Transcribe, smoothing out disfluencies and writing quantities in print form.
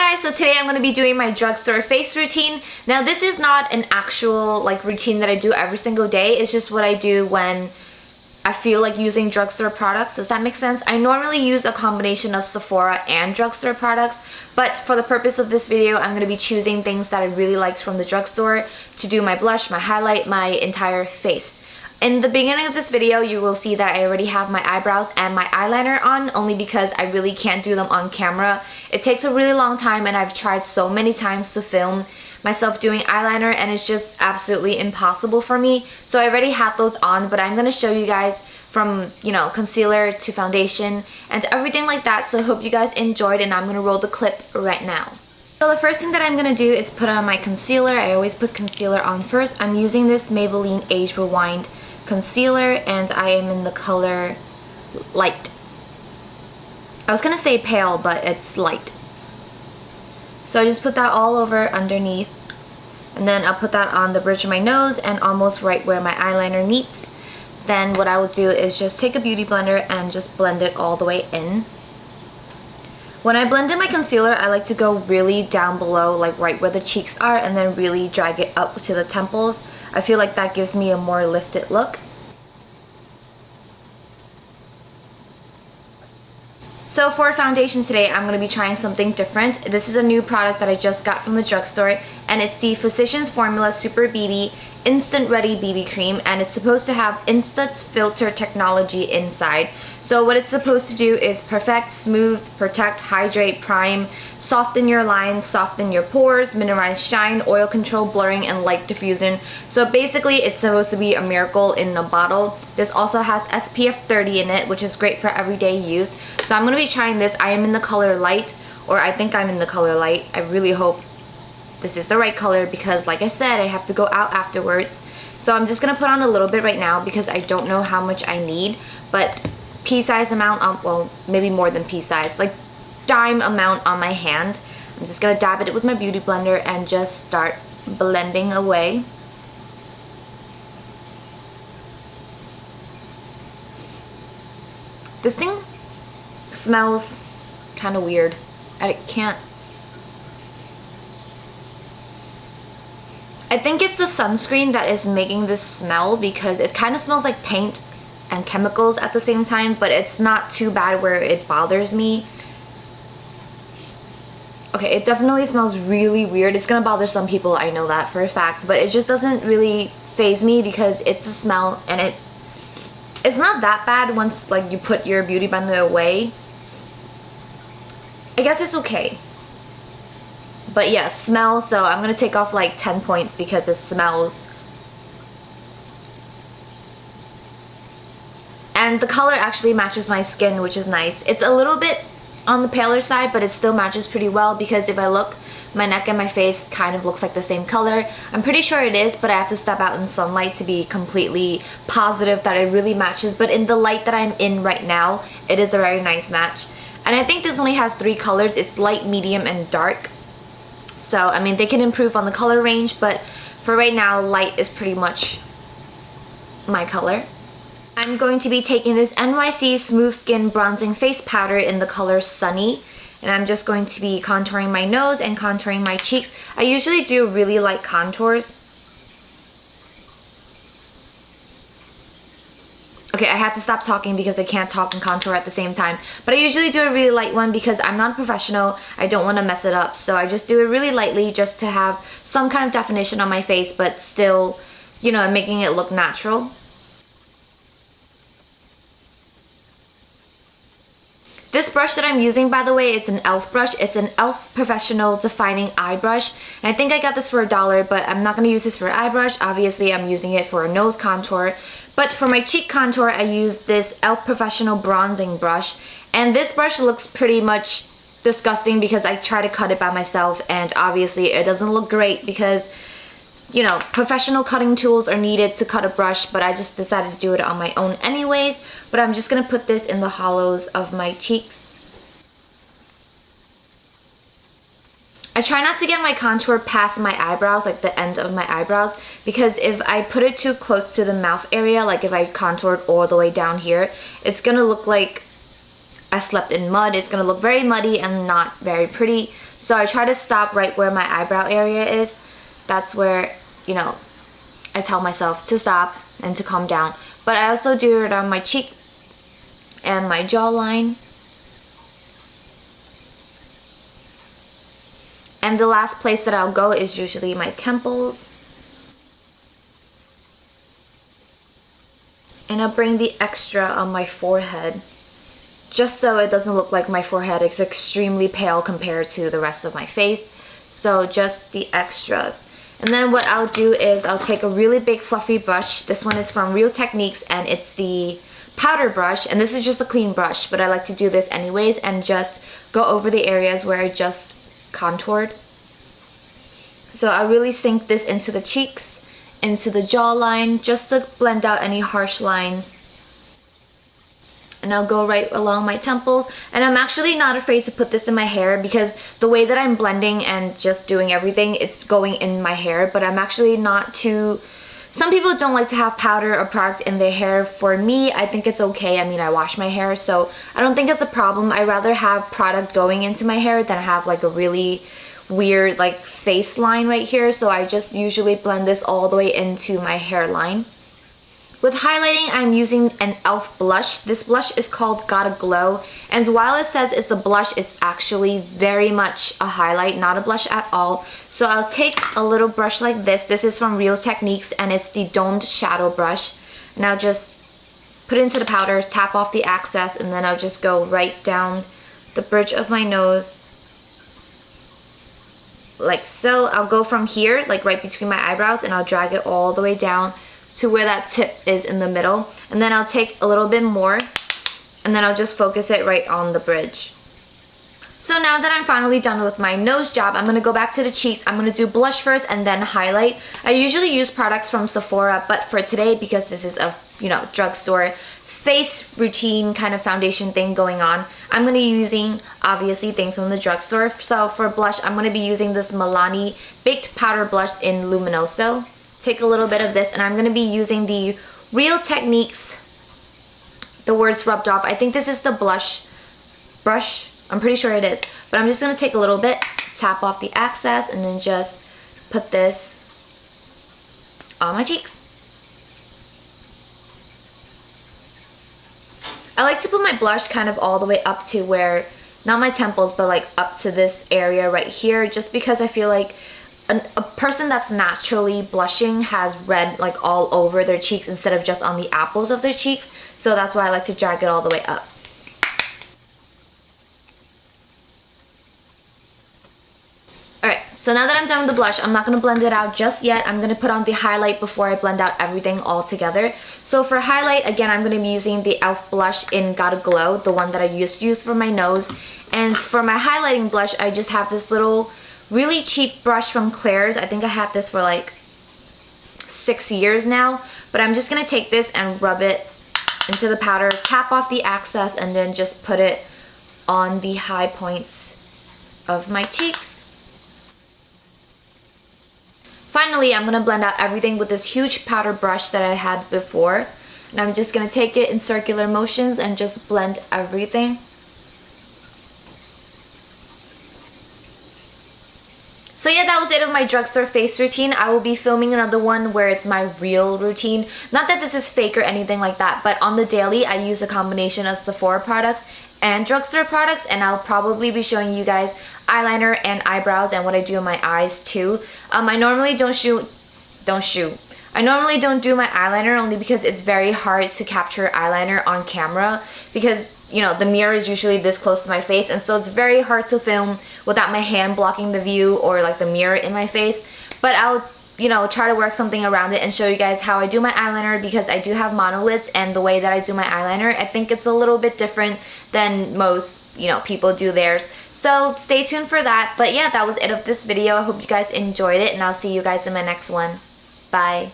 guys, so today I'm going to be doing my drugstore face routine. Now this is not an actual routine that I do every single day. It's just what I do when I feel like using drugstore products. Does that make sense? I normally use a combination of Sephora and drugstore products, but for the purpose of this video, I'm going to be choosing things that I really liked from the drugstore to do my blush, my highlight, my entire face. In the beginning of this video, you will see that I already have my eyebrows and my eyeliner on, only because I really can't do them on camera. It takes a really long time, and I've tried so many times to film myself doing eyeliner, and it's just absolutely impossible for me. So I already had those on, but I'm going to show you guys from, concealer to foundation and everything like that. So I hope you guys enjoyed, and I'm going to roll the clip right now. So the first thing that I'm going to do is put on my concealer. I always put concealer on first. I'm using this Maybelline Age Rewind concealer, and I am in the color light. I was gonna say pale, but it's light. So I just put that all over underneath, and then I'll put that on the bridge of my nose and almost right where my eyeliner meets. Then what I will do is just take a beauty blender and just blend it all the way in. When I blend in my concealer, I like to go really down below, like right where the cheeks are, and then really drag it up to the temples. I feel like that gives me a more lifted look. So for foundation today, I'm going to be trying something different. This is a new product that I just got from the drugstore, and it's the Physicians Formula Super BB Instant Ready BB Cream, and it's supposed to have instant filter technology inside. So what it's supposed to do is perfect, smooth, protect, hydrate, prime, soften your lines, soften your pores, minimize shine, oil control, blurring, and light diffusion. So basically it's supposed to be a miracle in a bottle. This also has SPF 30 in it, which is great for everyday use. So I'm going to be trying this. I am in the color light, or I think I'm in the color light. I really hope this is the right color, because like I said, I have to go out afterwards. So I'm just going to put on a little bit right now because I don't know how much I need, but pea-size amount, well, maybe more than pea-size, like dime amount on my hand. I'm just going to dab it with my beauty blender and just start blending away. This thing smells kind of weird. I think it's the sunscreen that is making this smell, because it kind of smells like paint and chemicals at the same time, but it's not too bad where it bothers me. Okay, it definitely smells really weird. It's gonna bother some people, I know that for a fact, but it just doesn't really faze me because it's a smell, and it's not that bad once you put your beauty blender away. I guess it's okay. But yeah, smell, so I'm gonna take off 10 points because it smells. And the color actually matches my skin, which is nice. It's a little bit on the paler side, but it still matches pretty well, because if I look, my neck and my face kind of looks like the same color. I'm pretty sure it is, but I have to step out in sunlight to be completely positive that it really matches. But in the light that I'm in right now, it is a very nice match. And I think this only has 3 colors. It's light, medium, and dark. So, I mean, they can improve on the color range, but for right now, light is pretty much my color. I'm going to be taking this NYC Smooth Skin Bronzing Face Powder in the color Sunny, and I'm just going to be contouring my nose and contouring my cheeks. I usually do really light contours. Okay, I had to stop talking because I can't talk and contour at the same time. But I usually do a really light one because I'm not a professional. I don't want to mess it up. So I just do it really lightly just to have some kind of definition on my face, but still, making it look natural. This brush that I'm using, by the way, it's an e.l.f. brush. It's an e.l.f. Professional Defining Eye Brush. And I think I got this for $1, but I'm not going to use this for an eye brush. Obviously, I'm using it for a nose contour. But for my cheek contour, I use this e.l.f. Professional Bronzing Brush. And this brush looks pretty much disgusting because I try to cut it by myself. And obviously, it doesn't look great because, professional cutting tools are needed to cut a brush, but I just decided to do it on my own anyways. But I'm just going to put this in the hollows of my cheeks. I try not to get my contour past my eyebrows, like the end of my eyebrows, because if I put it too close to the mouth area, like if I contoured all the way down here, it's gonna look like I slept in mud, it's gonna look very muddy and not very pretty. So I try to stop right where my eyebrow area is. That's where, you know, I tell myself to stop and to calm down. But I also do it on my cheek and my jawline. And the last place that I'll go is usually my temples. And I'll bring the extra on my forehead, just so it doesn't look like my forehead is extremely pale compared to the rest of my face. So just the extras. And then what I'll do is I'll take a really big fluffy brush. This one is from Real Techniques and it's the powder brush. And this is just a clean brush, but I like to do this anyways and just go over the areas where I just contoured. So I really sink this into the cheeks, into the jawline, just to blend out any harsh lines. And I'll go right along my temples. And I'm actually not afraid to put this in my hair because the way that I'm blending and just doing everything, it's going in my hair. But I'm actually not too... Some people don't like to have powder or product in their hair. For me, I think it's okay. I mean, I wash my hair, so I don't think it's a problem. I'd rather have product going into my hair than have like a really weird like face line right here. So I just usually blend this all the way into my hairline. With highlighting, I'm using an e.l.f. blush. This blush is called Gotta Glow. And while it says it's a blush, it's actually very much a highlight, not a blush at all. So I'll take a little brush like this. This is from Real Techniques and it's the domed shadow brush. And I'll just put it into the powder, tap off the excess, and then I'll just go right down the bridge of my nose. Like so. I'll go from here, like right between my eyebrows, and I'll drag it all the way down to where that tip is in the middle. And then I'll take a little bit more and then I'll just focus it right on the bridge. So now that I'm finally done with my nose job, I'm going to go back to the cheeks. I'm going to do blush first and then highlight. I usually use products from Sephora, but for today, because this is a, you know, drugstore face routine kind of foundation thing going on, I'm going to be using obviously things from the drugstore. So for blush, I'm going to be using this Milani Baked Powder Blush in Luminoso. Take a little bit of this and I'm going to be using the Real Techniques, the words rubbed off. I think this is the blush brush. I'm pretty sure it is. But I'm just going to take a little bit, tap off the excess, and then just put this on my cheeks. I like to put my blush kind of all the way up to where, not my temples, but like up to this area right here, just because I feel like a person that's naturally blushing has red like all over their cheeks instead of just on the apples of their cheeks. So that's why I like to drag it all the way up. Alright, so now that I'm done with the blush, I'm not going to blend it out just yet. I'm going to put on the highlight before I blend out everything all together. So for highlight, again, I'm going to be using the e.l.f. blush in Gotta Glow, the one that I used to use for my nose. And for my highlighting blush, I just have this little really cheap brush from Claire's. I think I had this for like 6 years now. But I'm just going to take this and rub it into the powder, tap off the excess, and then just put it on the high points of my cheeks. Finally, I'm going to blend out everything with this huge powder brush that I had before. And I'm just going to take it in circular motions and just blend everything. So yeah, that was it of my drugstore face routine. I will be filming another one where it's my real routine. Not that this is fake or anything like that, but on the daily, I use a combination of Sephora products and drugstore products, and I'll probably be showing you guys eyeliner and eyebrows and what I do in my eyes too. I normally don't do my eyeliner only because it's very hard to capture eyeliner on camera because, you know, the mirror is usually this close to my face, and so it's very hard to film without my hand blocking the view or like the mirror in my face. But I'll, you know, try to work something around it and show you guys how I do my eyeliner, because I do have monolids, and the way that I do my eyeliner, I think it's a little bit different than most, you know, people do theirs. So stay tuned for that. But yeah, that was it of this video. I hope you guys enjoyed it, and I'll see you guys in my next one. Bye.